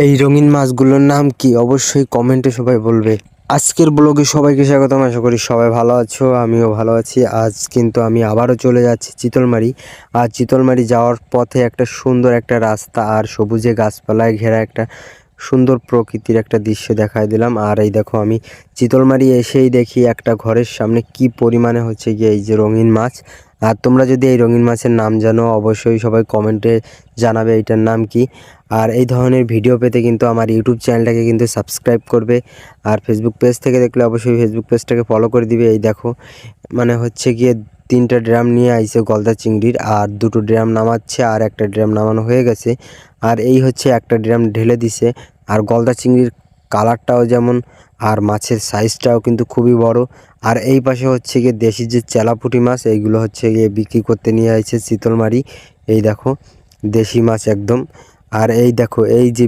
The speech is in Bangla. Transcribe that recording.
এই রঙিন মাছগুলোর নাম কি অবশ্যই কমেন্টে সবাই বলবে। আজকের ব্লগে সবাইকে স্বাগতম, আশা করি সবাই ভালো আছো, আমিও ভালো আছি। আজ কিন্তু আমি আবারও চলে যাচ্ছি চিতলমারি। আর চিতলমারি যাওয়ার পথে একটা সুন্দর একটা রাস্তা আর সবুজে গাছপালায় ঘেরা একটা সুন্দর প্রকৃতির একটা দৃশ্য দেখায় দিলাম। আর এই দেখো, আমি চিতলমারি এসেই দেখি একটা ঘরের সামনে কি পরিমাণে হচ্ছে গিয়ে এই যে রঙিন মাছ। আর তোমরা যদি এই রঙিন মাছের নাম জানো অবশ্যই সবাই কমেন্টে জানাবে এইটার নাম কি। আর এই ধরনের ভিডিও পেতে কিন্তু আমার ইউটিউব চ্যানেলটাকে কিন্তু সাবস্ক্রাইব করবে। আর ফেসবুক পেজ থেকে দেখলে অবশ্যই ফেসবুক পেজটাকে ফলো করে দিবে। এই দেখো, মানে হচ্ছে গিয়ে 3টা ড্রাম নিয়ে আইছে গলদা চিংড়ির, আর 2টো ড্রাম নামাচ্ছে, আর একটা ড্রাম নামানো হয়ে গেছে। আর এই হচ্ছে একটা ড্রাম ঢেলে দিছে। আর গলদা চিংড়ির কালারটাও যেমন, আর মাছের সাইজটাও কিন্তু খুবই বড়। আর এই পাশে হচ্ছে গিয়ে দেশি যে চেলাপুঁটি মাছ, এইগুলো হচ্ছে গিয়ে বিক্রি করতে নিয়ে আইছে চিতলমারি। এই দেখো, দেশি মাছ একদম। আর এই দেখো, এই যে